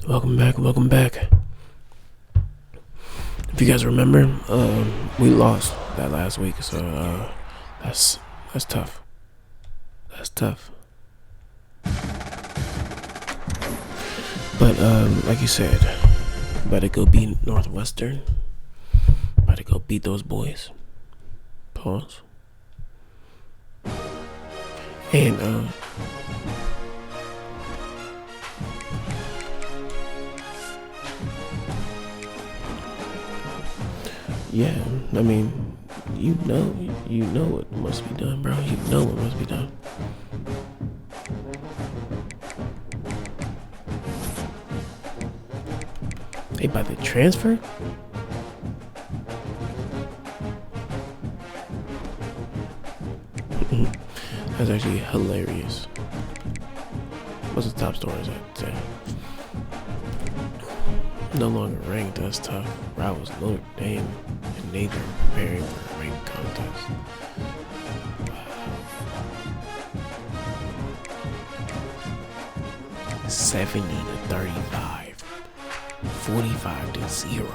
Welcome back, welcome back. If you guys remember, we lost that last week, so that's tough. That's tough. But like you said, better go beat Northwestern. Better go beat those boys. Pause. And yeah, I mean, you know what must be done, bro. You know what must be done. They about to transfer? That's actually hilarious. What's the top stories I'd say? No longer ranked, that's tough. Rivals Notre Dame and Navy are preparing for a ranked contest. Wow. 70-35. 45-0.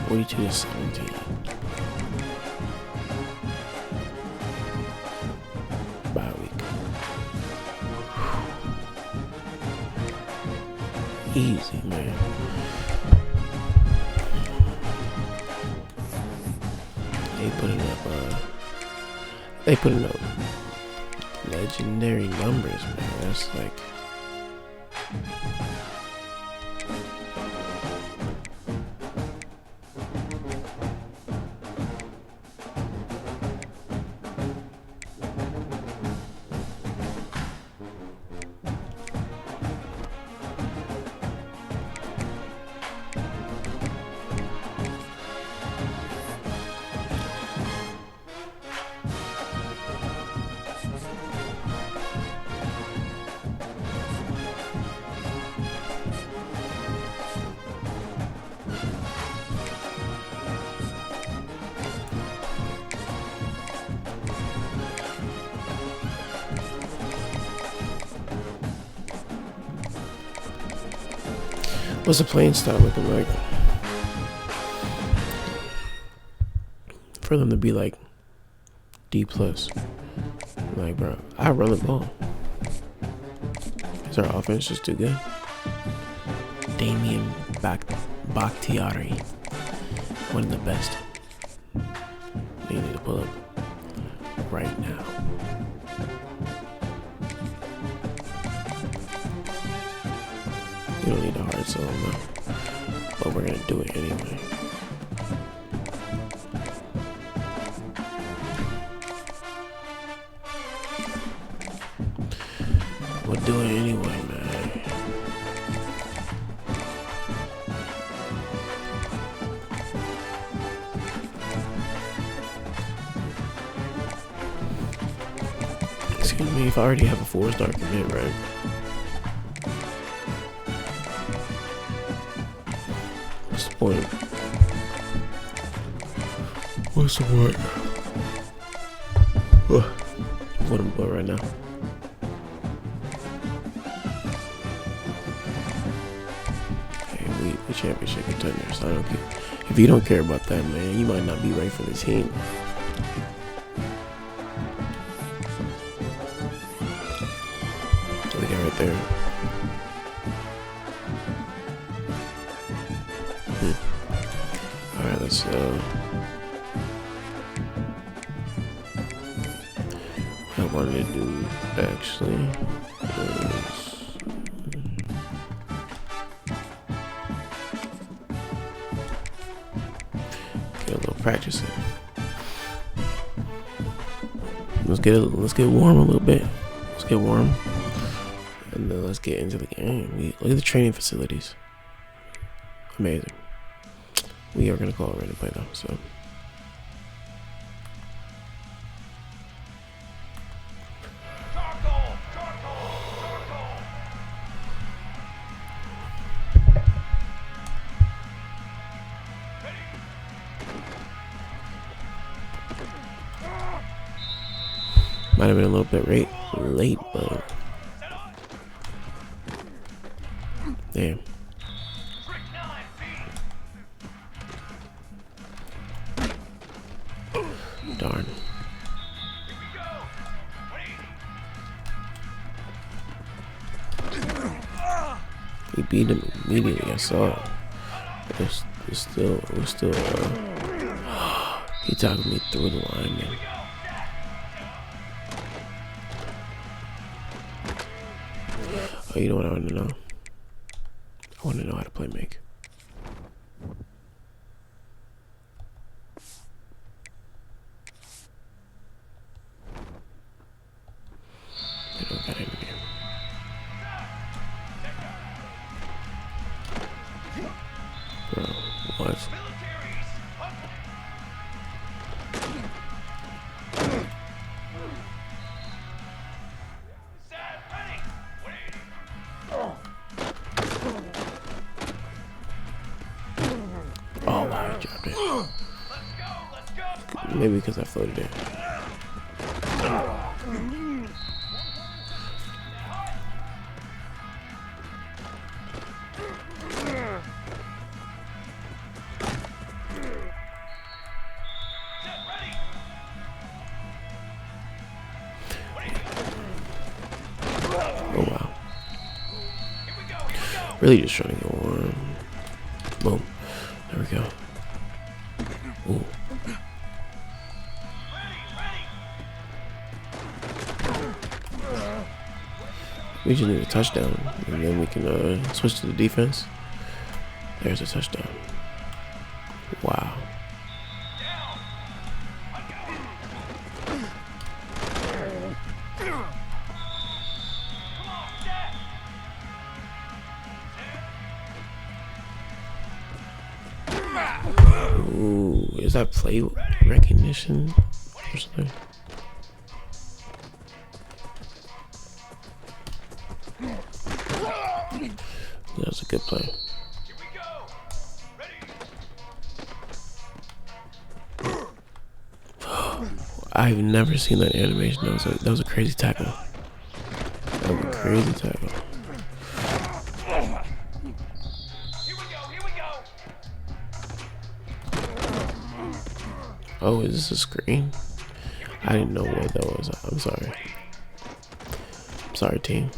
42-17. Bye week. Easy, man. They putting up legendary numbers, man. That's like what's the playing style looking like? For them to be like D+. Like, bro, I run the ball. Is our offense just too good? Damian Bakhtiari, one of the best. They need to pull up right now. You don't need a hard sell, no. But we're gonna do it anyway. We'll do it anyway, man. Excuse me if I already have a 4-star commit, right? What's the point? What's the point? What am I right now? Hey, we championship contenders. So I don't care. If you don't care about that, man, you might not be right for the team. Look at right there. Alright, let's what I wanted to do actually was get a little practice in. Let's get warm a little bit. Let's get warm. And then let's get into the game. Look at the training facilities. Amazing. We are gonna call it ready to play though, so. Might have been a little bit late, but Damn. Darn. He beat him immediately. I saw it. It was still. He tackled me through the line, man. Oh, you know what I want to know? I want to know how to play make. They don't got it in here. Bro, what? Oh wow, he dropped it. Maybe because I floated it. Oh wow. Really just trying to get warm. Boom. There we go. Ooh. We just need a touchdown, and then we can switch to the defense. There's a touchdown. Wow. Ooh, is that play recognition or something? That was a good play. I've never seen that animation. That was a crazy tackle. That was a crazy tackle. Oh, is this a screen? I didn't know what that was. I'm sorry. I'm sorry, team.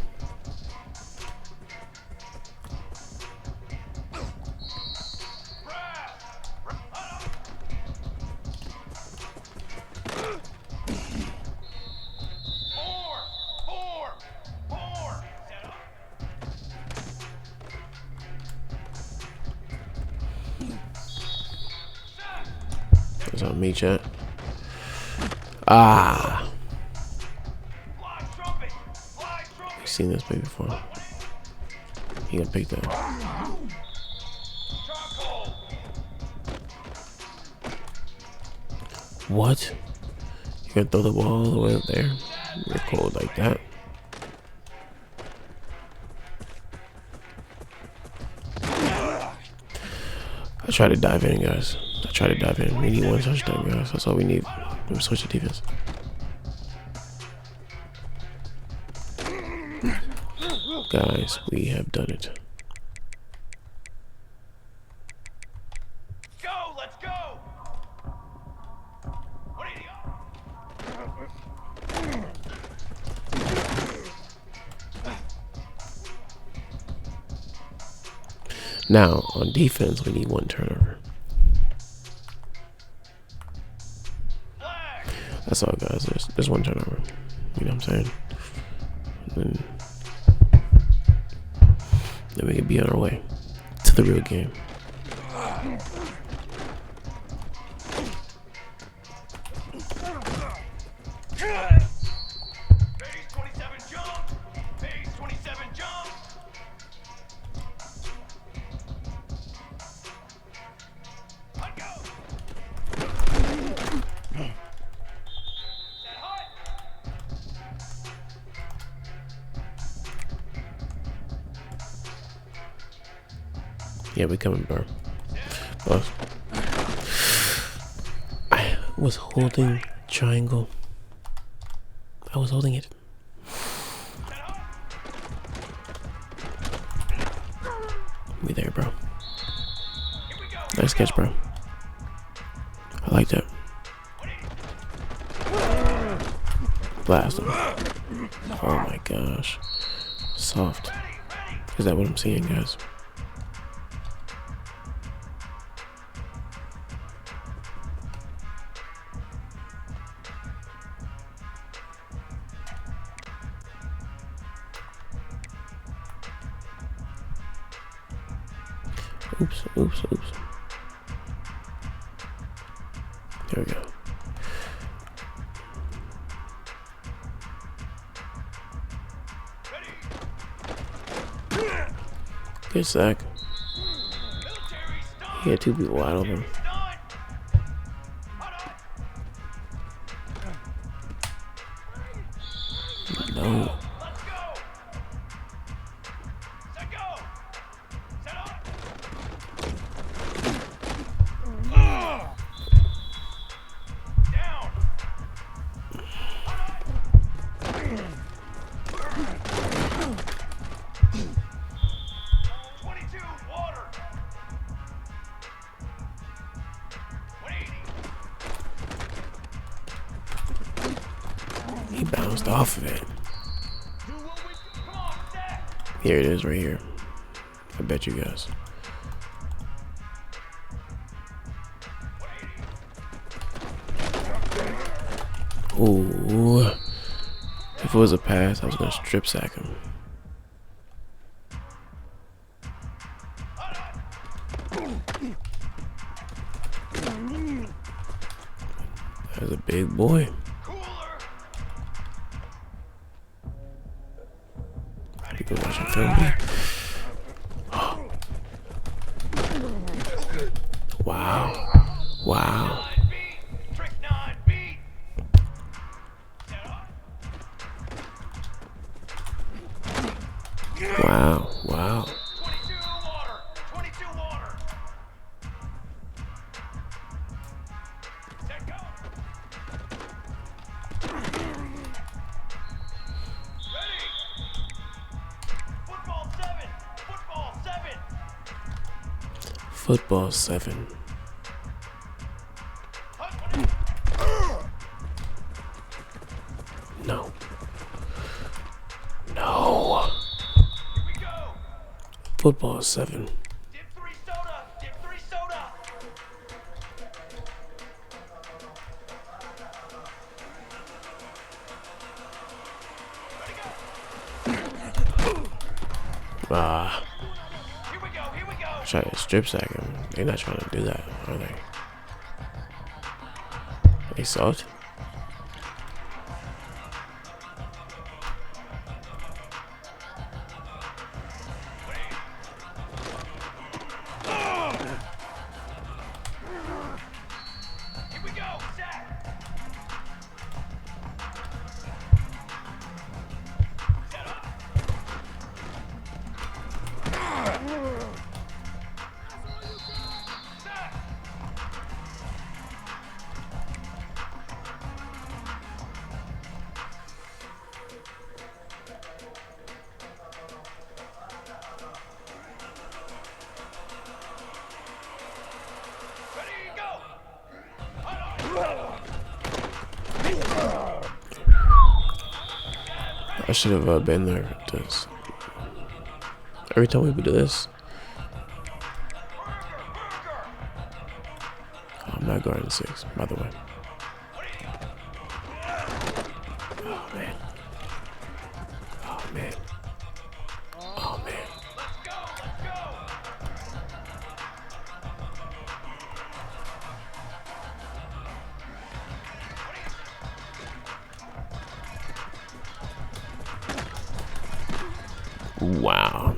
It's on me, chat. Ah. You've seen this play before. He gonna pick that. What? You gonna throw the ball all the way up there? You're cold like that. I try to dive in, guys. I try to dive in. We need one touchdown, guys. That's all we need. Let me switch the defense. Guys, we have done it. Go, let's go. What are you? Now, on defense, we need one turnover. That's all, guys. There's one turnover. You know what I'm saying? And then we can be on our way to the real game. Phase 27 jump. Phase 27 jump. Let go. Yeah, we coming, bro. Well, I was holding triangle. I was holding it. We there, bro. Nice catch, bro. I like that. Blast him. Oh my gosh. Soft. Is that what I'm seeing, guys? Oops, oops, oops. There we go. Good sack. He had two people wide open. No. He bounced off of it. Here it is right here. I bet you guys. Ooh. If it was a pass, I was gonna strip sack him. That's a big boy. People watching film. Wow. Wow. Wow. Wow. 22 water. Set go. Ready. Football 7. Football 7. Football 7. No. No. Here we go. Football 7. Dip 3 soda. Dip 3 soda. Ready go. Ah. Here we go. Here we go. Try to strip sack him. They're not trying to do that, are they? They soft? Here we go. Sack. Set up. Sack. Ready, go. I should have been there for this. Every time we do this, I'm not guarding 6, by the way. Oh, man. Oh, man. Oh, man. Let's go. Let's go. Wow.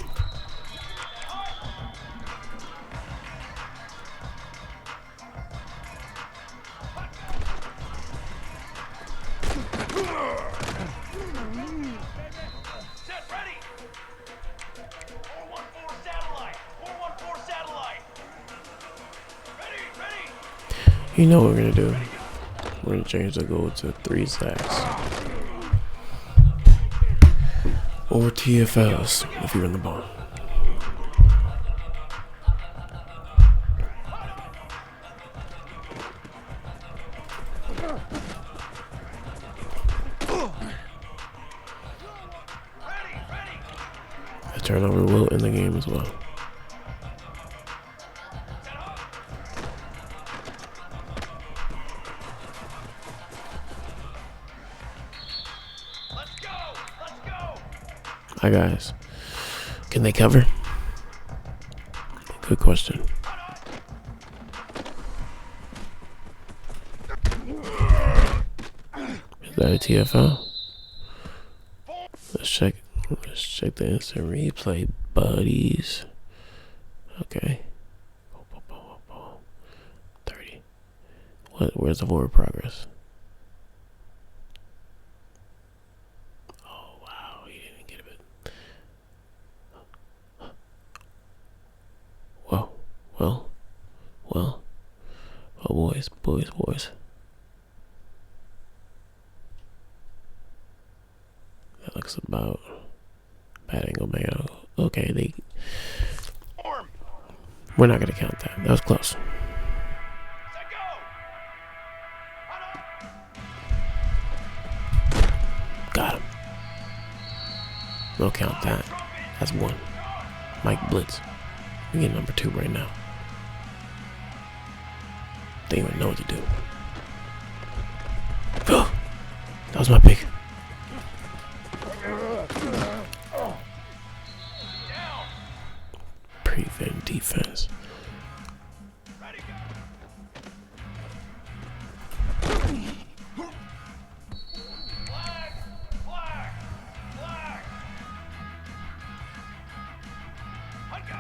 Set ready. 414 satellite. 414 satellite. Ready, ready. You know what we're gonna do? We're gonna change the goal to 3 sacks. Or TFLs if you run the ball. turnover will end the game as well. Let's go. Let's go. Hi guys, can they cover? Good question. Is that a TFL? Let's check the instant replay, buddies. Okay. 30. Where's the forward progress? Oh wow, he didn't get it. Whoa. Well. Oh boys. That looks about bad angle, man. Okay, we're not gonna count that. That was close. Set go. Got him. We'll count that. That's one. Mike Blitz. We get number 2 right now. They don't even know what to do. That was my pick. Prevent defense. Ready, go. Flag. Let go.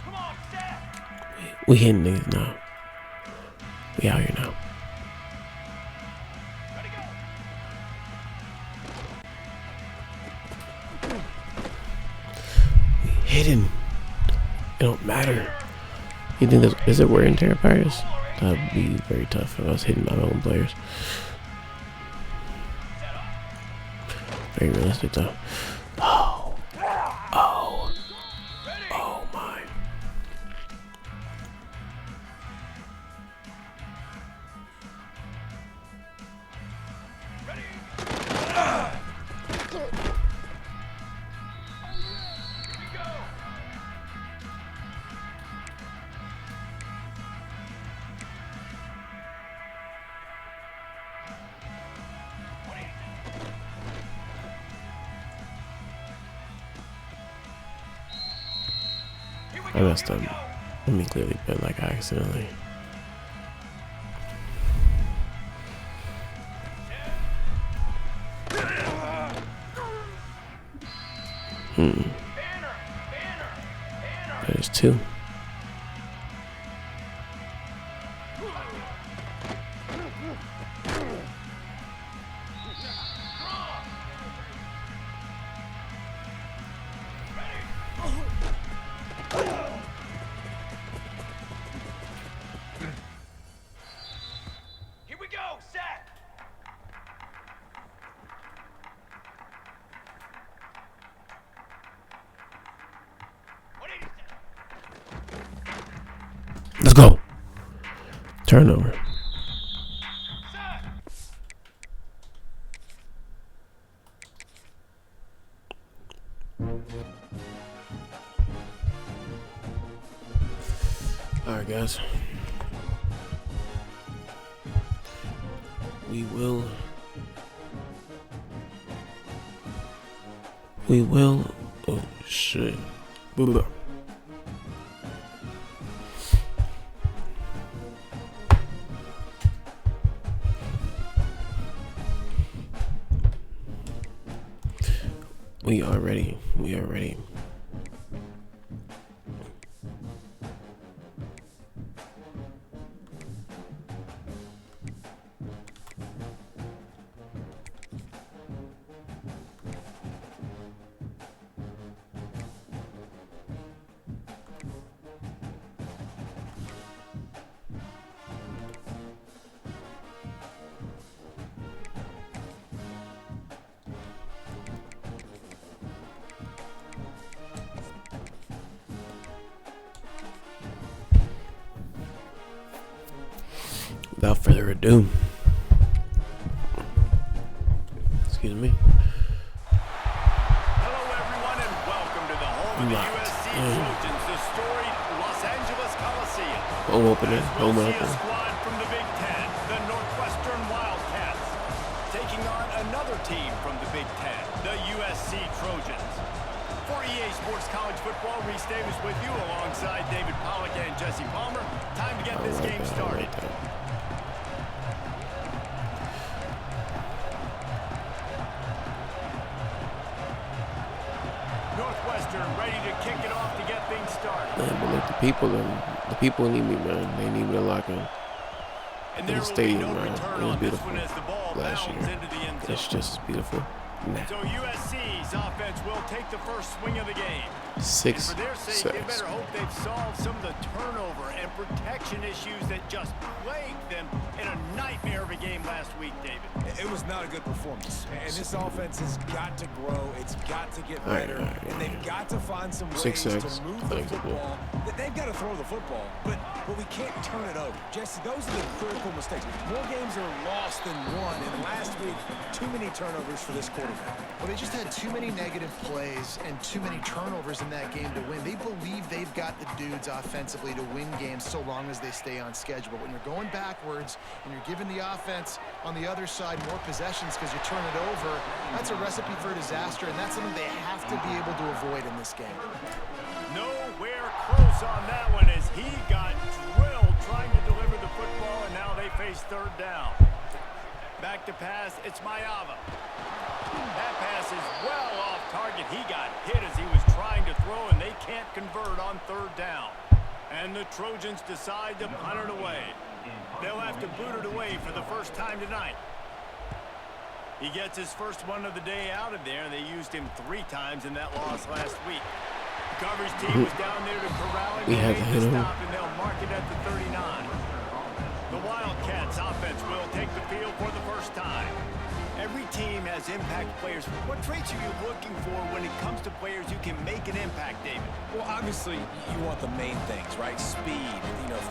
Come on, set. We hitting niggas now. We out here now. Ready, go. Hidden. It don't matter. You think is it wear and tear players? That'd be very tough if I was hitting my own players. Very realistic though. Oh my. Ready. Here we go. I messed up. Let me clearly bet like I accidentally. Banner. That is 2. Here we go, set. Let's go. Turnover. Set. Alright guys. We will oh shit. Blah. We are ready. Without further ado, Excuse me. Hello, everyone, and welcome to the home of the USC Trojans, the storied Los Angeles Coliseum. Home opener. We'll Home see a opener. squad from the Big Ten, the Northwestern Wildcats, taking on another team from the Big Ten, the USC Trojans. For EA Sports College Football, Reese Davis with you alongside David Pollack and Jesse Palmer. Time to get this game started. Northwestern ready to kick it off to get things started. Man, but look, the people need me, man. They need me to lock in. And In there the will be stadium, no man. return It was on this beautiful one as the ball last bounds year. into the end zone. It's just as beautiful. Nah. So USC's offense will take the first swing of the game. 6 And for their sake, sacks. they better hope they've solved some of the turnover and protection issues that just plagued them in a nightmare of a game last week, David. It was not a good performance. And this offense has got to grow. It's got to get better. And they've got to find some ways 6 sacks. to move the football. They've got to throw the football, but we can't turn it over. Jesse, those are the critical mistakes. More games are lost than won. And last week, too many turnovers for this quarterback. Well, they just had too many negative plays and too many turnovers in that game to win. They believe they've got the dudes offensively to win games so long as they stay on schedule. But when you're going backwards and you're giving the offense on the other side more possessions because you turn it over, that's a recipe for disaster, and that's something they have to be able to avoid in this game. Nowhere close on that one as he got drilled trying to deliver the football, and now they face third down. Back to pass, it's Mayava. That pass is well off target. He got hit as he was trying to throw, and they can't convert on third down. And the Trojans decide to punt it away. They'll have to boot it away for the first time tonight. He gets his first one of the day out of there. They used him 3 times in that loss last week. The coverage team was down there to corral him. We had to hit him. Stop, and they'll mark it at the 39. The Wildcats offense will take the field for the first time. Every team has impact players. What traits are you looking for when it comes to players who can make an impact, David? Well, obviously, you want the main things, right? Speed,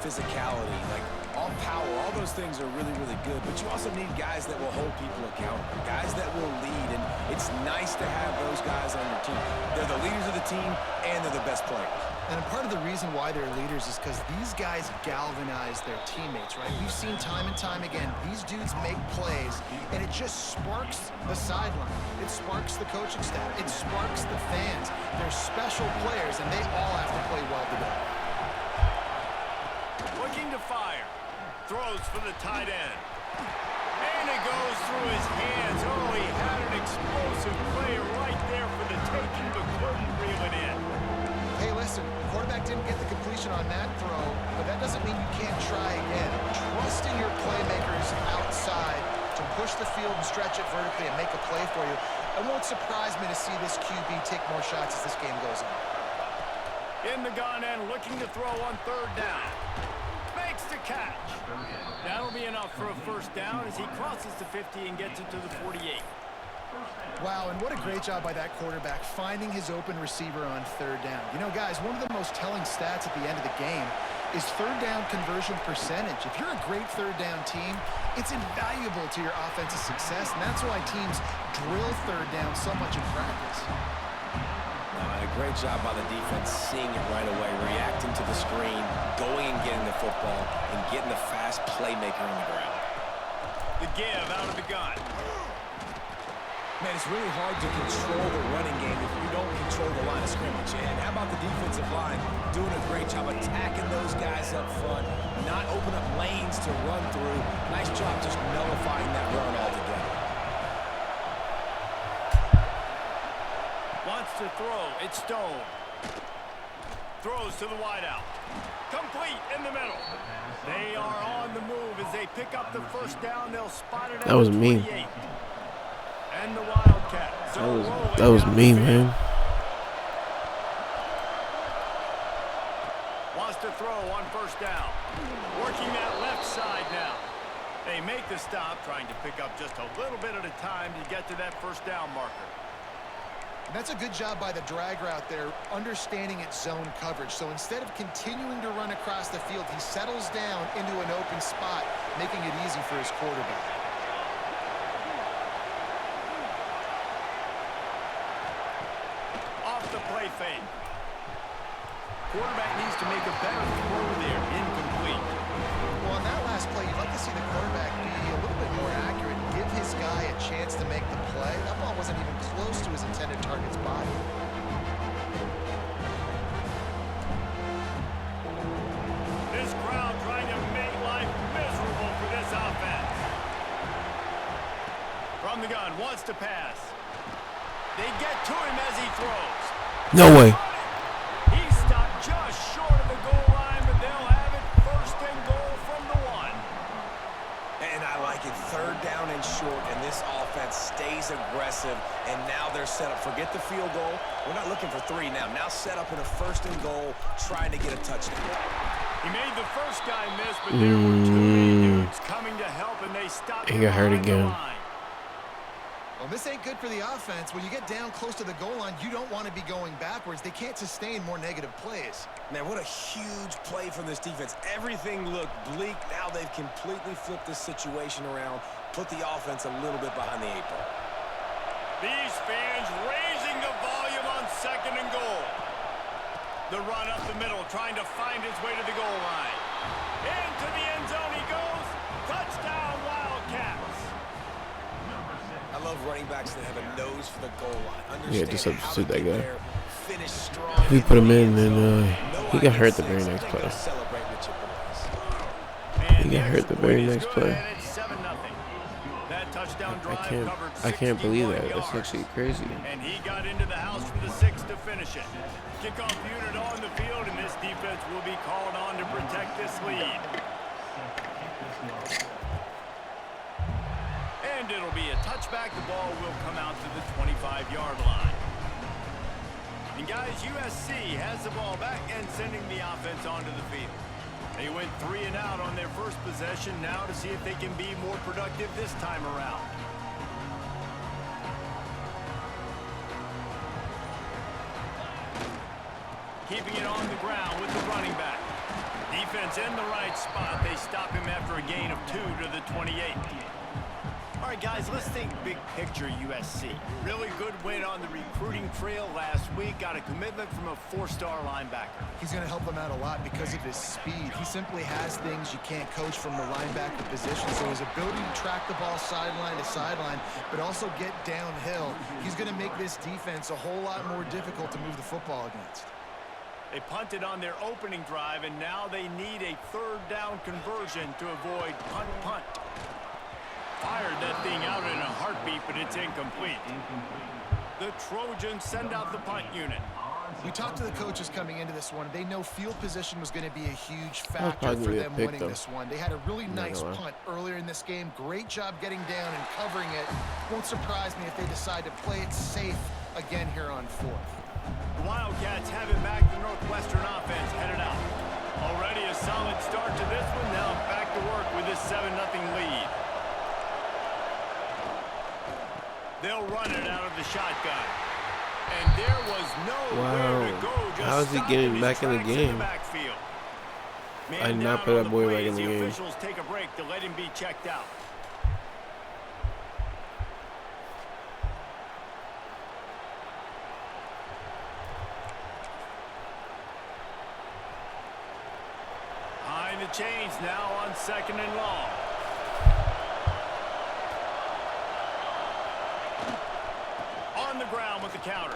physicality, like all power, all those things are really, really good. But you also need guys that will hold people accountable, guys that will lead. And it's nice to have those guys on your team. They're the leaders of the team, and they're the best players. And part of the reason why they're leaders is because these guys galvanize their teammates, right? We've seen time and time again, these dudes make plays, and it just sparks the sideline. It sparks the coaching staff. It sparks the fans. They're special players, and they all have to play well together. Looking to fire. Throws for the tight end. And it goes through his hands. Oh, he had an explosive play right there for the taking, but couldn't reel it in. Hey, listen, quarterback didn't get the completion on that throw, but that doesn't mean you can't try again. Trust in your playmakers outside to push the field and stretch it vertically and make a play for you. It won't surprise me to see this QB take more shots as this game goes on. In the gun and looking to throw on third down. Makes the catch. That'll be enough for a first down as he crosses the 50 and gets it to the 48. Wow, and what a great job by that quarterback finding his open receiver on third down. You know, guys, one of the most telling stats at the end of the game is third down conversion percentage. If you're a great third down team, it's invaluable to your offensive success, and that's why teams drill third down so much in practice. A great job by the defense, seeing it right away, reacting to the screen, going and getting the football, and getting the fast playmaker on the ground. The give out of the gun. Man, it's really hard to control the running game if you don't control the line of scrimmage. And how about the defensive line doing a great job attacking those guys up front, not open up lanes to run through. Nice job just nullifying that run altogether. Wants to throw. It's Stone. Throws to the wideout. Complete in the middle. They are on the move as they pick up the first down. They'll spot it at That was the mean. 28. And the Wildcats are rolling That was down mean, the field. man. Wants to throw on first down. Working that left side now. They make the stop, trying to pick up just a little bit at a time to get to that first down marker. And that's a good job by the drag route there, understanding its zone coverage. So instead of continuing to run across the field, he settles down into an open spot, making it easy for his quarterback. the play fake. Quarterback needs to make a better throw there. Incomplete. Well, on that last play, you'd like to see the quarterback be a little bit more accurate and give his guy a chance to make the play. That ball wasn't even close to his intended target's body. This crowd trying to make life miserable for this offense. From the gun, wants to pass. They get to him as he throws. No way. He stopped just short of the goal line, but they'll have it first and goal from the 1. And I like it. 3rd down and short, and this offense stays aggressive. And now they're set up. Forget the field goal. We're not looking for 3 now. Now set up in a 1st and goal, trying to get a touchdown. He made the first guy miss, but there were too many dudes coming to help, and they stopped him. He got hurt behind the again. line. Well, this ain't good for the offense. When you get down close to the goal line, you don't want to be going backwards. They can't sustain more negative plays. Man, what a huge play from this defense. Everything looked bleak. Now they've completely flipped this situation around, put the offense a little bit behind the 8 ball. These fans raising the volume on 2nd and goal. The run up the middle, trying to find his way to the goal line. Into the end zone he goes. Touchdown, Wildcats. I love running backs that have a nose for the goal line. Yeah, just substitute that guy. Finish strong. We put him in, and he got hurt the very next play. He got hurt the very next play. That touchdown drive I can't believe that. That's actually crazy. And he got into the house from the 6 to finish it. Kickoff unit on the field, and this defense will be called on to protect this lead. And it'll be a touchback. The ball will come out to the 25-yard line. And guys, USC has the ball back and sending the offense onto the field. They went 3 and out on their first possession. Now to see if they can be more productive this time around. Keeping it on the ground with the running back. Defense in the right spot. They stop him after a gain of 2 to the 28. All right, guys, let's think big picture USC. Really good win on the recruiting trail last week. Got a commitment from a 4-star linebacker. He's going to help them out a lot because of his speed. He simply has things you can't coach from the linebacker position. So his ability to track the ball sideline to sideline, but also get downhill, he's going to make this defense a whole lot more difficult to move the football against. They punted on their opening drive, and now they need a 3rd down conversion to avoid punt. Fired that thing out in a heartbeat, but it's incomplete. The Trojans send out the punt unit. We talked to the coaches coming into this one. They know field position was going to be a huge factor for them winning this one. They had a really nice punt earlier in this game. Great job getting down and covering it. Won't surprise me if they decide to play it safe again here on 4th. The Wildcats have it back. The Northwestern offense headed out. Already a solid start to this one. Now back to work with this 7-0 lead. They'll run it out of the shotgun. And there was nowhere to go. Just how is he getting back in the game? I did not put that boy back in the game. Officials take a break to let him be checked out. Behind the chains now on 2nd and long. On the ground with the counter.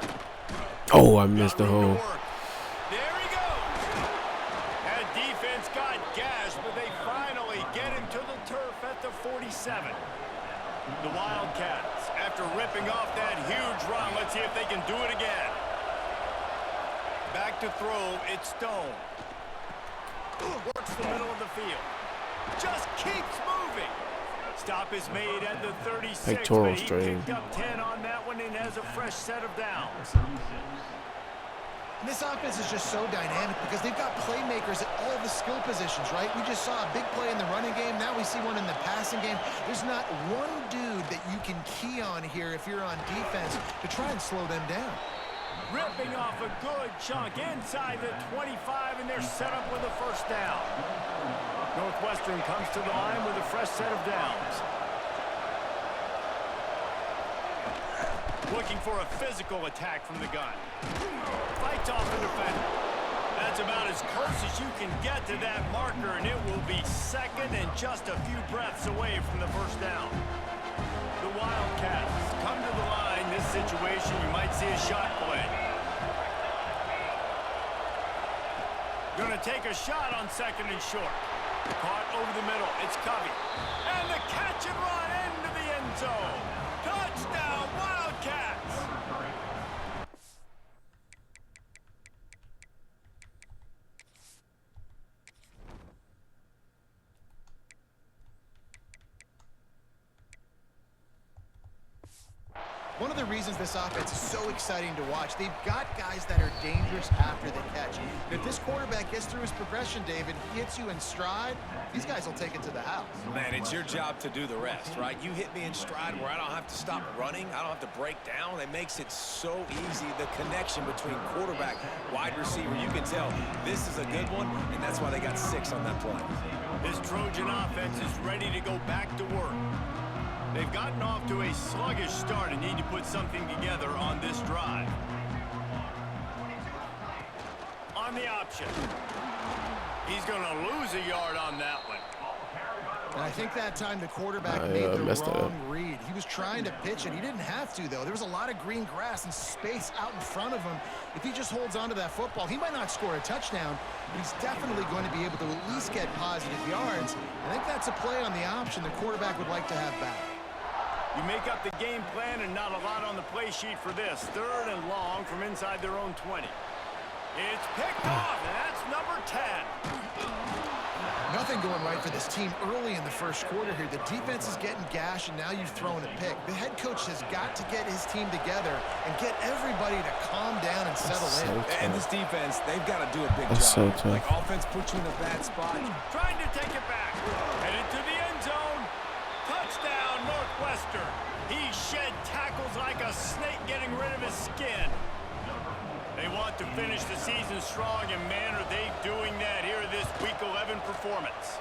Oh, I missed the hole. There he goes. That defense got gashed, but they finally get him to the turf at the 47. The Wildcats, after ripping off that huge run, let's see if they can do it again. Back to throw, it's Stone. Works the middle of the field. Just keeps moving. Stop is made at the 36, Pectoral but he strain. picked up 10 on that one and has a fresh set of downs. And this offense is just so dynamic because they've got playmakers at all the skill positions, right? We just saw a big play in the running game. Now we see one in the passing game. There's not one dude that you can key on here if you're on defense to try and slow them down. Ripping off a good chunk inside the 25, and they're set up with a first down. Northwestern comes to the line with a fresh set of downs. Looking for a physical attack from the gun. Fights off the defender. That's about as close as you can get to that marker, and it will be second and just a few breaths away from the first down. The Wildcats come to the line. This situation, you might see a shot play. Going to take a shot on second and short. Caught over the middle. It's Covey. And the catch and run into the end zone. Touchdown, Wildcats! One of the reasons this offense is so exciting to watch, they've got guys that are dangerous after the catch. And if this quarterback gets through his progression, David, hits you in stride, these guys will take it to the house. Man, it's your job to do the rest, right? You hit me in stride where I don't have to stop running. I don't have to break down. It makes it so easy. The connection between quarterback, wide receiver, you can tell this is a good one, and that's why they got 6 on that play. This Trojan offense is ready to go back to work. They've gotten off to a sluggish start and need to put something together on this drive. On the option. He's going to lose a yard on that one. And I think that time the quarterback made the wrong read. He was trying to pitch it. He didn't have to, though. There was a lot of green grass and space out in front of him. If he just holds on to that football, he might not score a touchdown, but he's definitely going to be able to at least get positive yards. I think that's a play on the option the quarterback would like to have back. You make up the game plan and not a lot on the play sheet for this. 3rd and long from inside their own 20. It's picked off, and that's number 10. Nothing going right for this team early in the first quarter here. The defense is getting gashed, and now you've thrown a pick. The head coach has got to get his team together and get everybody to calm down and settle in. And this defense, they've got to do a big job. Like offense puts you in a bad spot. Trying to take it back. Headed to the end zone. Touchdown, Northwestern. He shed tackles like a snake getting rid of his skin. They want to finish the season strong, and man, are they doing that here this Week 11 performance.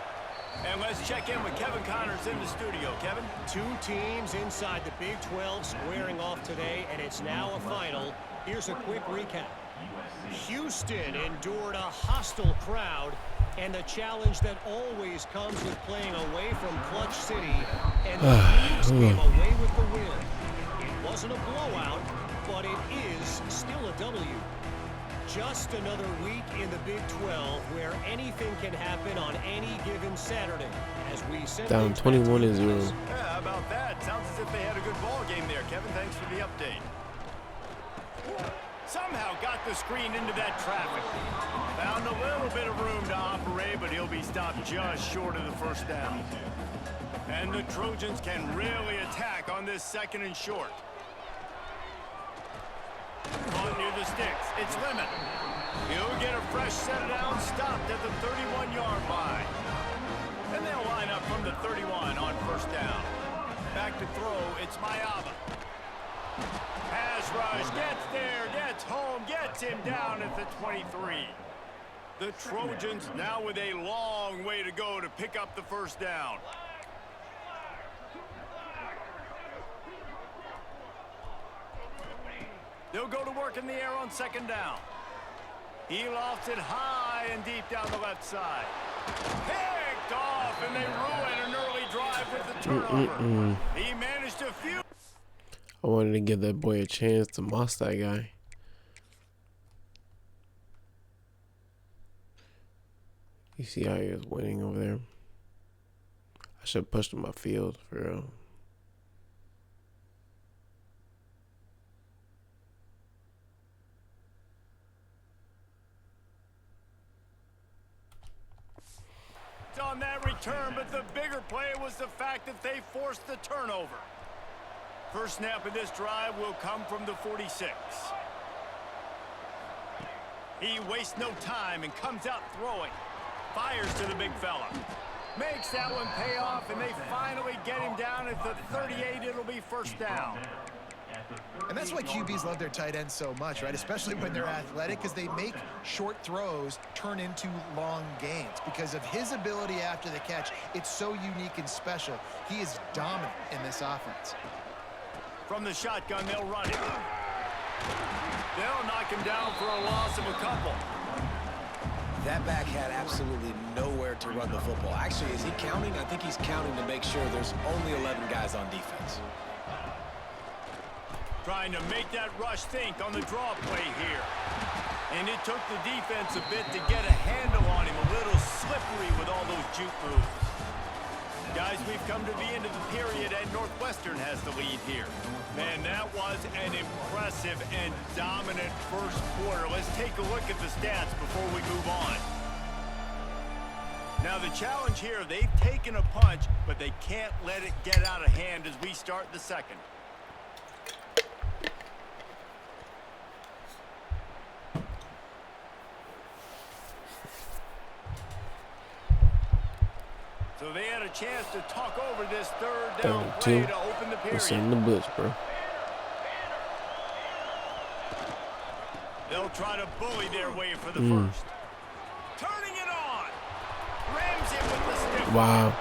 And let's check in with Kevin Connors in the studio. Kevin? 2 teams inside the Big 12 squaring off today, and it's now a final. Here's a quick recap. Houston endured a hostile crowd and the challenge that always comes with playing away from Clutch City, and the Eagles came away with the win. It wasn't a blowout, but it is still a W. Just another week in the Big 12 where anything can happen on any given Saturday. As we down 21-0. Yeah, how about that? Sounds as if they had a good ball game there. Kevin, thanks for the update. Somehow got the screen into that traffic. Found a little bit of room to operate, but he'll be stopped just short of the first down. And the Trojans can really attack on this 2nd and short. Caught near the sticks. It's Lemon. He'll get a fresh set of down, stopped at the 31-yard line. And they'll line up from the 31 on first down. Back to throw, it's Mayava. Pass rush, gets there, gets home, gets him down at the 23. The Trojans now with a long way to go to pick up the first down. They'll go to work in the air on 2nd down. He lofts it high and deep down the left side. Picked off, and they ruin an early drive with the turnover. He managed to fuse. I wanted to give that boy a chance to moss that guy. You see how he was winning over there? I should have pushed him upfield for real. On that return, but the bigger play was the fact that they forced the turnover. First snap of this drive will come from the 46. He wastes no time and comes out throwing. Fires to the big fella. Makes that one pay off, and they finally get him down at the 38. It'll be first down. And that's why QBs love their tight ends so much, right? Especially when they're athletic, because they make short throws turn into long gains. Because of his ability after the catch, it's so unique and special. He is dominant in this offense. From the shotgun, they'll run it. They'll knock him down for a loss of a couple. That back had absolutely nowhere to run the football. Actually, is he counting? I think he's counting to make sure there's only 11 guys on defense. Trying to make that rush think on the draw play here. And it took the defense a bit to get a handle on him. A little slippery with all those juke moves. Guys, we've come to the end of the period, and Northwestern has the lead here. Man, that was an impressive and dominant first quarter. Let's take a look at the stats before we move on. Now, the challenge here, they've taken a punch, but they can't let it get out of hand as we start the second. So they had a chance to talk over this third down play to open the period. Send the blitz, bro. They'll try to bully their way for the first. Turning it on. Rams him with the stiff. Wow.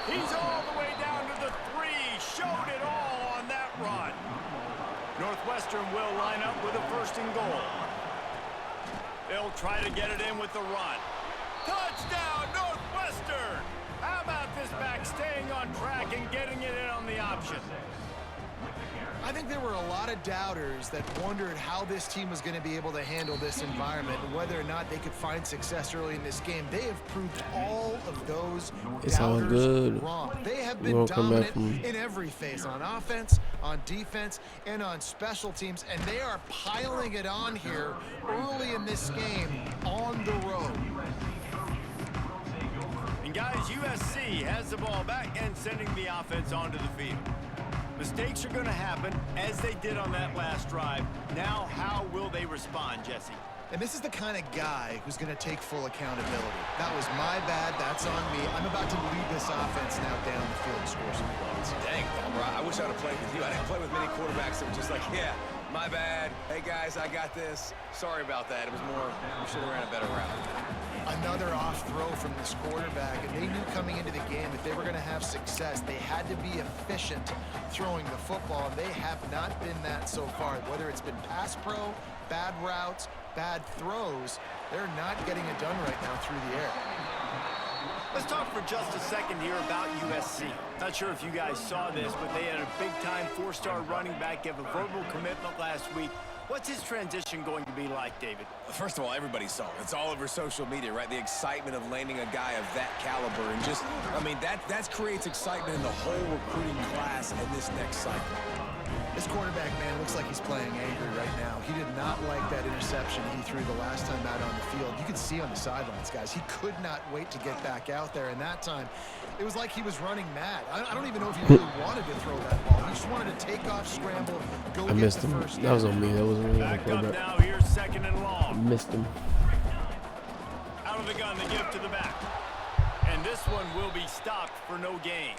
He's all the way down to the 3. Showed it all on that run. Northwestern will line up with a first and goal. They'll try to get it in with the run. Touchdown, Northwestern! How about this back staying on track and getting it in on the option? I think there were a lot of doubters that wondered how this team was going to be able to handle this environment and whether or not they could find success early in this game. They have proved all of those doubters wrong. They have been dominant in every phase, on offense, on defense, and on special teams, and they are piling it on here early in this game on the road. And guys, USC has the ball back and sending the offense onto the field. Mistakes are going to happen, as they did on that last drive. Now, how will they respond, Jesse? And this is the kind of guy who's going to take full accountability. That was my bad. That's on me. I'm about to lead this offense now down the field and score some points. Dang, Barbara, I wish I would have played with you. I didn't play with many quarterbacks that were just like, yeah, my bad. Hey, guys, I got this. Sorry about that. It was more, we should have ran a better route. Another off throw from this quarterback, and they knew coming into the game if they were going to have success, they had to be efficient throwing the football, and they have not been that so far. Whether it's been pass pro, bad routes, bad throws, they're not getting it done right now through the air. Let's talk for just a second here about USC. Not sure if you guys saw this, but they had a big-time 4-star running back give a verbal commitment last week. What's his transition going to be like, David? First of all, everybody saw it. It's all over social media, right? The excitement of landing a guy of that caliber. And just, I mean, that creates excitement in the whole recruiting class in this next cycle. This quarterback, man, looks like he's playing angry right now. He did not like that interception he threw the last time out on the field. You could see on the sidelines, guys, he could not wait to get back out there. And that time, it was like he was running mad. I don't even know if he really wanted to throw that ball. He just wanted to take off, scramble, go I missed him. That was on me. That wasn't really back like up that. now. Here's second and long. I missed him. Out of the gun, they give to the back. And this one will be stopped for no gain.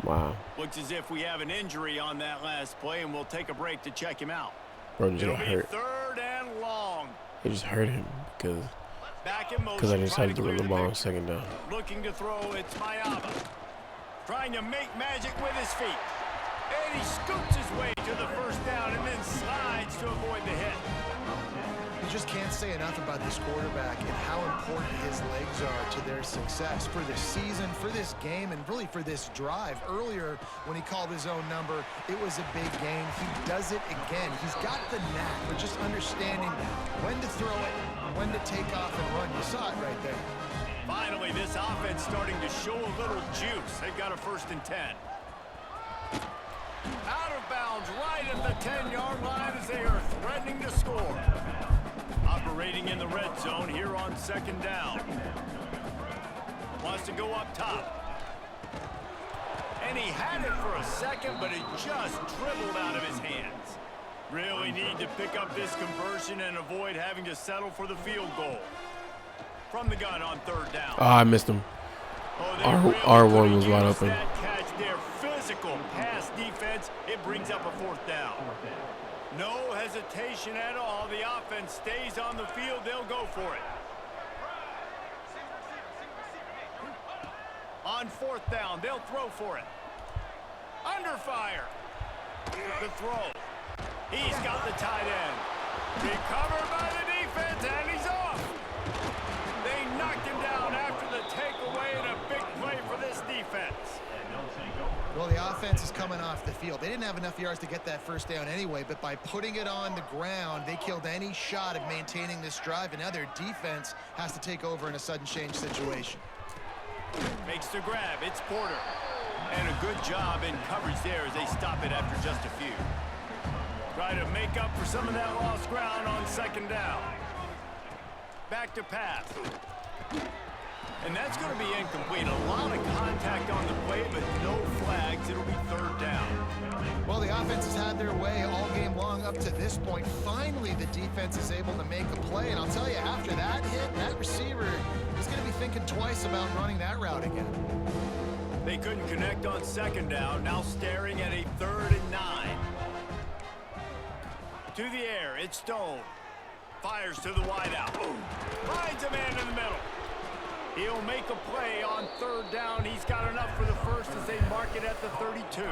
Wow. Looks as if we have an injury on that last play, and we'll take a break to check him out. Bro just It'll got be hurt. third and long. It just hurt him because I decided to run the ball on second down. Looking to throw, it's Mayava. Trying to make magic with his feet. And he scoops his way to the first down and then slides to avoid the hit. You just can't say enough about this quarterback and how important his legs are to their success for this season, for this game, and really for this drive. Earlier, when he called his own number, it was a big gain. He does it again. He's got the knack for just understanding when to throw it, when to take off and run. You saw it right there. Finally, this offense starting to show a little juice. They've got a 1st and 10. Out of bounds right at the 10-yard line as they are threatening to score. Operating in the red zone here on second down. Wants to go up top. And he had it for a second, but it just dribbled out of his hands. Really need to pick up this conversion and avoid having to settle for the field goal. From the gun on third down. Oh, I missed him. R1 was wide open. That catch, their physical pass defense, it brings up a 4th down. No hesitation at all. The offense stays on the field. They'll go for it. On 4th down, they'll throw for it. Under fire. The throw. He's got the tight end. Recovered by the defense, and he's off. They knocked him down after the takeaway, and a big play for this defense. Well, the offense is coming off the field. They didn't have enough yards to get that first down anyway, but by putting it on the ground, they killed any shot of maintaining this drive, and now their defense has to take over in a sudden change situation. Makes the grab. It's Porter. And a good job in coverage there as they stop it after just a few. Try to make up for some of that lost ground on second down. Back to pass. And that's going to be incomplete. A lot of contact on the play, but no flags. It'll be third down. Well, the offense has had their way all game long up to this point. Finally, the defense is able to make a play. And I'll tell you, after that hit, that receiver is going to be thinking twice about running that route again. They couldn't connect on second down. Now staring at a 3rd and 9. To the air, it's Stone. Fires to the wideout. Finds a man in the middle. He'll make a play on 3rd down. He's got enough for the first as they mark it at the 32.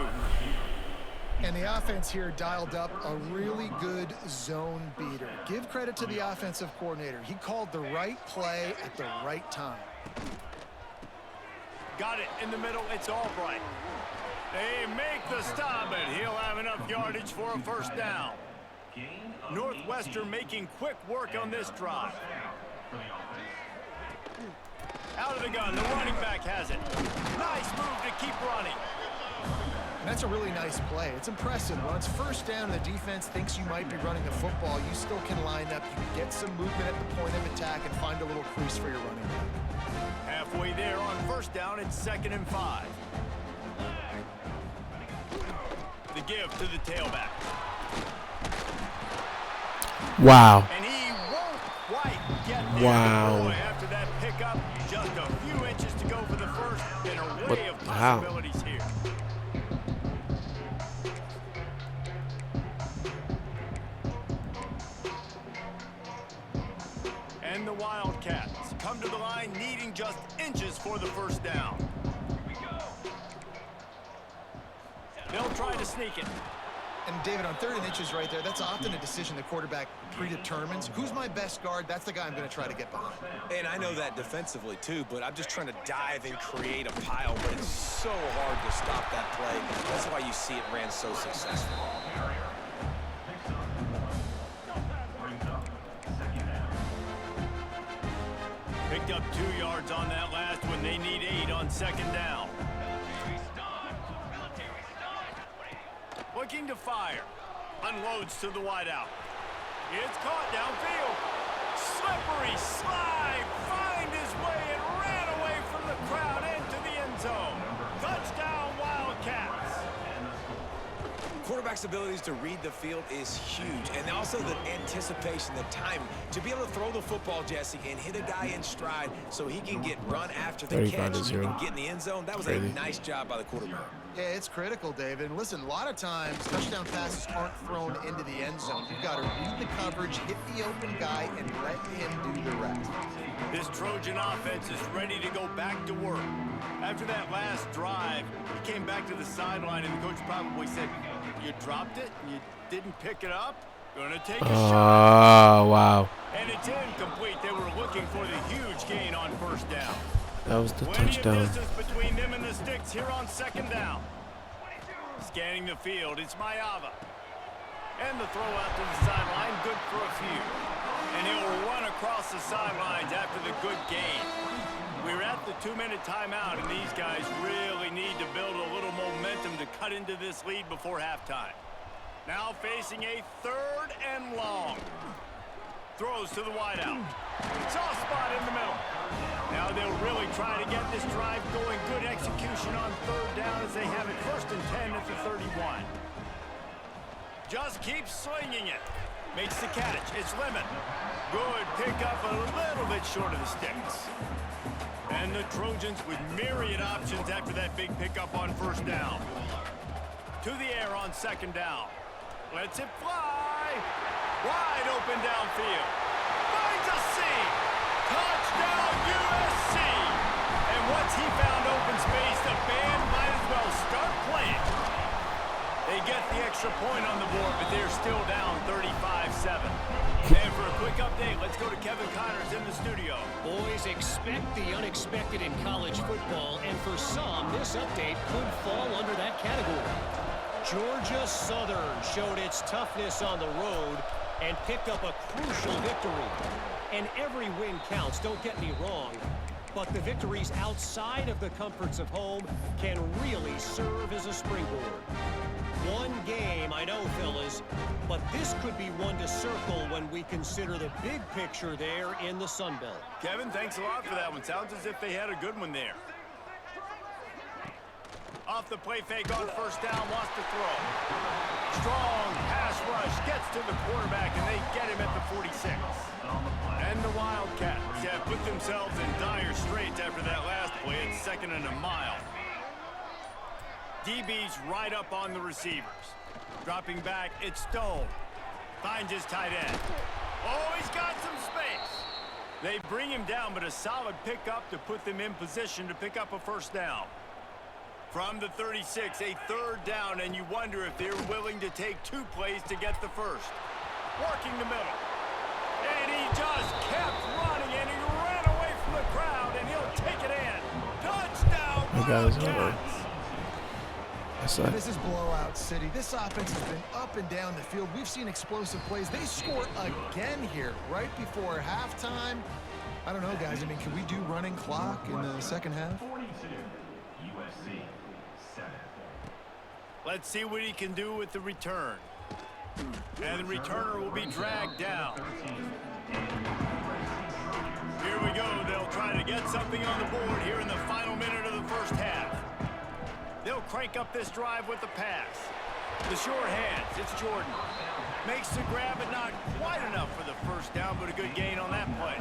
And the offense here dialed up a really good zone beater. Give credit to the offensive coordinator. He called the right play at the right time. Got it in the middle. It's Albright. They make the stop, and he'll have enough yardage for a first down. Northwestern making quick work on this drive. Out of the gun, the running back has it. Nice move to keep running. And that's a really nice play. It's impressive. When it's first down and the defense thinks you might be running the football, you still can line up. You can get some movement at the point of attack and find a little crease for your running back. Halfway there on first down, it's 2nd and 5. The give to the tailback. Wow. And he won't quite get there. Wow. Boy, after that pickup, just a few inches to go for the first, and an array of possibilities here. And the Wildcats come to the line needing just inches for the first down. They'll try to sneak it. And David, on 3rd and inches right there, that's often a decision the quarterback predetermines. Who's my best guard? That's the guy I'm going to try to get behind. And I know that defensively, too, but I'm just trying to dive and create a pile, but it's so hard to stop that play. That's why you see it ran so successful. Picked up 2 yards on that last one. They need 8 on second down. Looking to fire. Unloads to the wideout. It's caught downfield. Slippery slide. Find his way and ran away from the crowd into the end zone. Touchdown, Wildcats. Quarterback's abilities to read the field is huge, and also the anticipation, the timing. To be able to throw the football, Jesse, and hit a guy in stride so he can get run after the catch and get in the end zone, that was a nice job by the quarterback. Yeah, it's critical, David. And listen, a lot of times touchdown passes aren't thrown into the end zone. You've got to read the coverage, hit the open guy, and let him do the rest. This Trojan offense is ready to go back to work. After that last drive, he came back to the sideline, and the coach probably said, "You dropped it, you didn't pick it up, gonna take a shot." Oh, wow. And it's incomplete. They were looking for the huge gain on first down. That was the Plenty touchdown. of distance between them and the sticks here on second down. Scanning the field, it's Mayava. And the throw out to the sideline, good for a few. And he'll run across the sidelines after the good gain. We're at the 2-minute timeout, and these guys really need to build a little momentum to cut into this lead before halftime. Now facing a 3rd and long. Throws to the wideout. Soft spot in the middle. Now they'll really try to get this drive going. Good execution on 3rd down as they have it 1st and 10 at the 31. Just keeps slinging it. Makes the catch. It's Lemon. Good pickup, a little bit short of the sticks. And the Trojans with myriad options after that big pickup on first down. To the air on second down. Lets it fly. Wide open downfield. Finds a seam. Touchdown USC. And once he found open space, the band might as well start playing. They get the extra point on the board, but they're still down 35-7. And for a quick update, let's go to Kevin Connors in the studio. Boys, expect the unexpected in college football, and for some, this update could fall under that category. Georgia Southern showed its toughness on the road and picked up a crucial victory. And every win counts, don't get me wrong, but the victories outside of the comforts of home can really serve as a springboard. One game, I know, fellas, but this could be one to circle when we consider the big picture there in the Sun Belt. Kevin, thanks a lot for that one. Sounds as if they had a good one there. Off the play fake on first down, wants to throw. Strong pass rush, gets to the quarterback, and they get him at the 46. And the Wildcats have put themselves in dire straits after that last play. It's 2nd and a mile. DB's right up on the receivers. Dropping back, it's Stone. Finds his tight end. Oh, he's got some space. They bring him down, but a solid pickup to put them in position to pick up a first down. From the 36, a 3rd down, and you wonder if they're willing to take 2 plays to get the first. Working the middle. And he just kept running, and he ran away from the crowd, and he'll take it in. Touchdown, Wildcats! This is blowout city. This offense has been up and down the field. We've seen explosive plays. They score again here right before halftime. I don't know, guys. I mean, can we do running clock in the second half? Let's see what he can do with the return. And the returner will be dragged down. Here we go. They'll try to get something on the board here in the final minute of the first half. They'll crank up this drive with the pass. The short hands, it's Jordan. Makes the grab, but not quite enough for the first down, but a good gain on that play.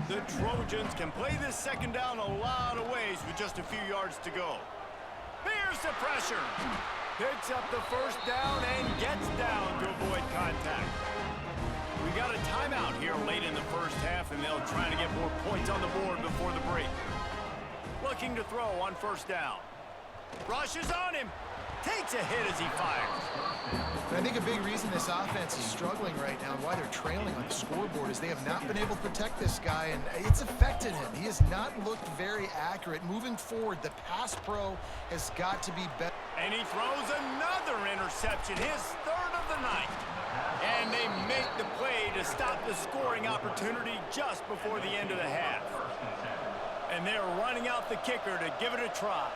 The Trojans can play this second down a lot of ways with just a few yards to go. Here's the pressure. Picks up the first down and gets down to avoid contact. We got a timeout here late in the first half, and they'll try to get more points on the board before the break. Looking to throw on first down. Rushes on him. Takes a hit as he fires. I think a big reason this offense is struggling right now and why they're trailing on the scoreboard is they have not been able to protect this guy, and it's affected him. He has not looked very accurate. Moving forward, the pass pro has got to be better. And he throws another interception, his 3rd of the night. And they make the play to stop the scoring opportunity just before the end of the half. And they're running out the kicker to give it a try.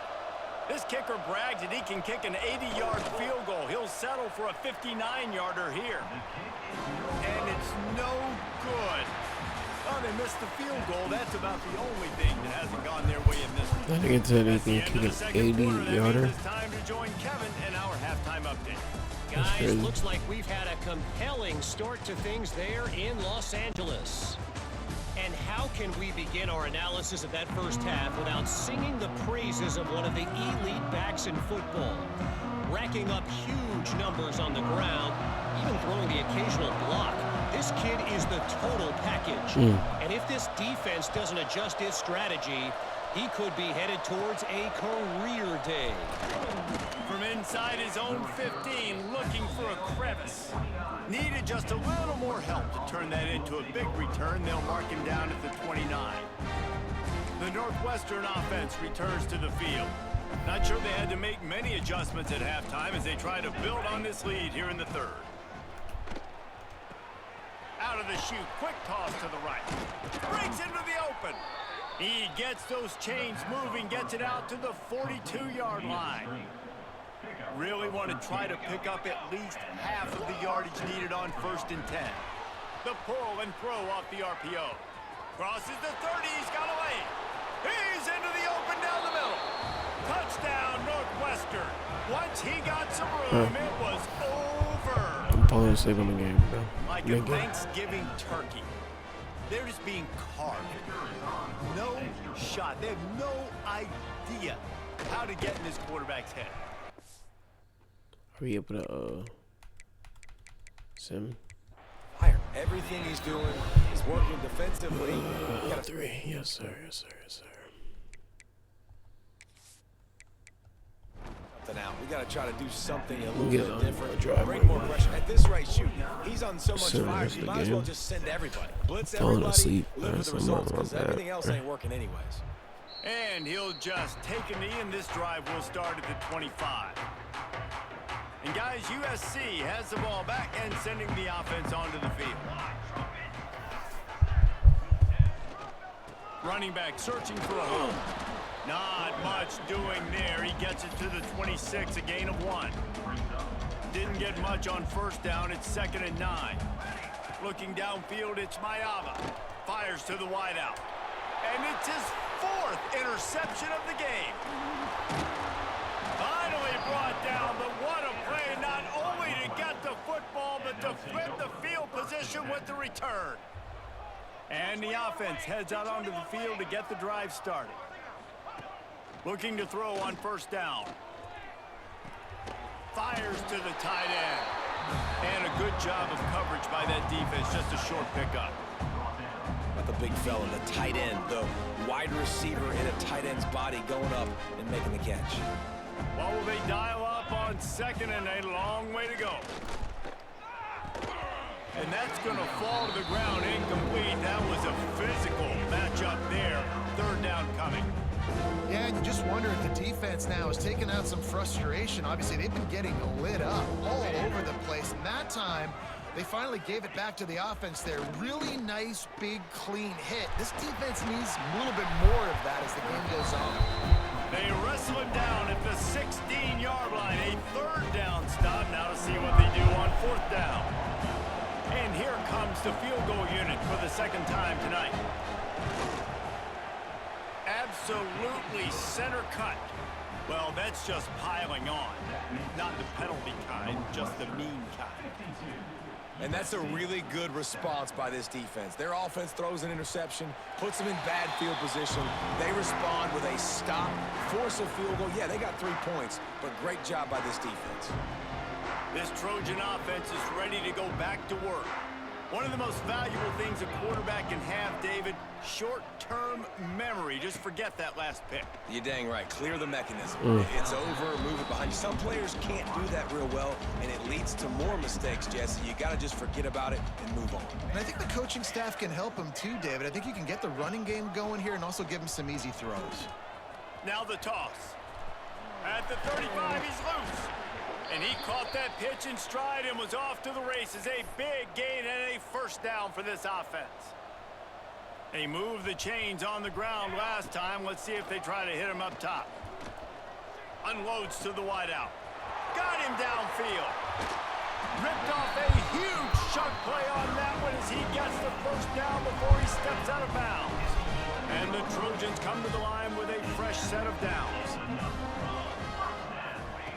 This kicker brags that he can kick an 80-yard field goal. He'll settle for a 59-yarder here. And it's no good. Oh, they missed the field goal. That's about the only thing that hasn't gone their way in this one. I think it said he can kick an 80-yarder. It's time to join Kevin in our halftime update. Guys, looks like we've had a compelling start to things there in Los Angeles. And how can we begin our analysis of that first half without singing the praises of one of the elite backs in football? Racking up huge numbers on the ground, even throwing the occasional block. This kid is the total package. And if this defense doesn't adjust its strategy, he could be headed towards a career day. From inside his own 15, looking for a crevice. Needed just a little more help to turn that into a big return. They'll mark him down at the 29. The Northwestern offense returns to the field. Not sure they had to make many adjustments at halftime as they try to build on this lead here in the 3rd. Out of the chute, quick toss to the right. Breaks into the open. He gets those chains moving, gets it out to the 42-yard line. Really want to try to pick up at least half of the yardage needed on 1st and 10. The pull and throw off the RPO. Crosses the 30, he's got a lane. He's into the open down the middle. Touchdown, Northwestern. Once he got some room, it was over. I'm falling asleep on the game, bro. Like a Thanksgiving turkey. They're just being carved. No shot. They have no idea how to get in this quarterback's head. Are we able to sim? Higher. Everything he's doing is working defensively. 3. Yes, sir. Yes, sir. Yes, sir. nothing out. We got to try to do something a We'll little bit different. drive Bring right more now. pressure. At this rate, shoot, he's on so much Soon fire, as you the might as well game. just send everybody. Blitz Falling everybody, asleep, live with the man, so I'm results, not because about everything that. else ain't working anyways. And he'll just take a knee, and this drive will start at the 25. And guys, USC has the ball back and sending the offense onto the field. Running back searching for a hole. Not much doing there. He gets it to the 26, a gain of 1. Didn't get much on first down. It's 2nd and 9. Looking downfield, it's Mayava. Fires to the wideout. And it's his 4th interception of the game. Finally brought down, but what a play, not only to get the football, but to flip the field position with the return. And the offense heads out onto the field to get the drive started. Looking to throw on first down. Fires to the tight end. And a good job of coverage by that defense, just a short pickup. Not the big fella, the tight end, the wide receiver in a tight end's body going up and making the catch. Well, will they dial up on 2nd and a long way to go? And that's going to fall to the ground incomplete. That was a physical matchup there. 3rd down coming. Yeah, and you just wonder if the defense now is taking out some frustration. Obviously, they've been getting lit up all over the place. And that time, they finally gave it back to the offense there. Really nice, big, clean hit. This defense needs a little bit more of that as the game goes on. They wrestle him down at the 16-yard line. A 3rd down stop. Now to see what they do on 4th down. And here comes the field goal unit for the 2nd time tonight. Absolutely center cut. Well, that's just piling on. Not the penalty kind, just the mean kind. And that's a really good response by this defense. Their offense throws an interception, puts them in bad field position. They respond with a stop, force a field goal. Yeah, they got 3 points, but great job by this defense. This Trojan offense is ready to go back to work. One of the most valuable things a quarterback can have, David, short-term memory. Just forget that last pick. You're dang right. Clear the mechanism. It's over, move it behind you. Some players can't do that real well, and it leads to more mistakes, Jesse. You got to just forget about it and move on. And I think the coaching staff can help him too, David. I think you can get the running game going here and also give him some easy throws. Now the toss. At the 35, he's loose. And he caught that pitch in stride and was off to the races. A big gain and a 1st down for this offense. They moved the chains on the ground last time. Let's see if they try to hit him up top. Unloads to the wideout. Got him downfield. Ripped off a huge chunk play on that one as he gets the 1st down before he steps out of bounds. And the Trojans come to the line with a fresh set of downs.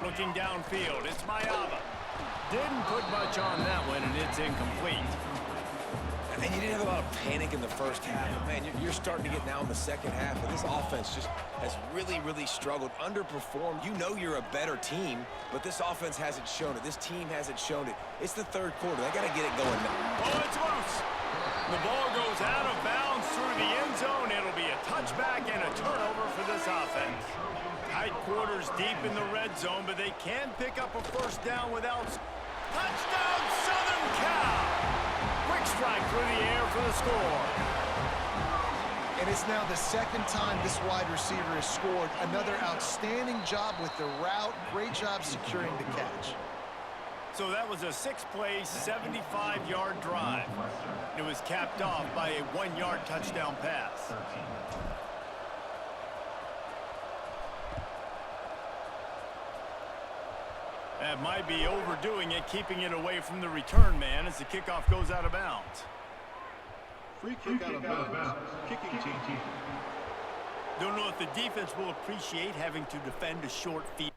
Looking downfield, it's Mayava. Didn't put much on that one, and it's incomplete. And you didn't have a lot of panic in the first half. But man, you're starting to get now in the second half, and this offense just has really, really struggled, underperformed. You know you're a better team, but this offense hasn't shown it. This team hasn't shown it. It's the 3rd quarter. They got to get it going now. Oh, it's loose. The ball goes out of bounds through the end zone. It'll be a touchback and a turnover for this offense. Tight quarters deep in the red zone, but they can pick up a 1st down without... Touchdown, Southern Cal! Quick strike through the air for the score. And it's now the 2nd time this wide receiver has scored. Another outstanding job with the route. Great job securing the catch. So that was a 6-play, 75-yard drive. It was capped off by a 1-yard touchdown pass. That might be overdoing it, keeping it away from the return man as the kickoff goes out of bounds. Free kick out of bounds. Kicking team. Don't know if the defense will appreciate having to defend a short field.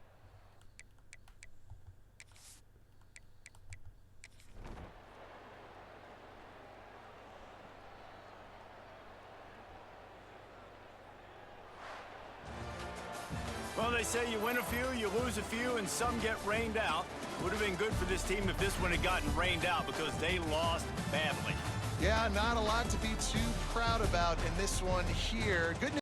Well, they say you win a few, you lose a few, and some get rained out. Would have been good for this team if this one had gotten rained out because they lost badly. Yeah, not a lot to be too proud about in this one here. Good news.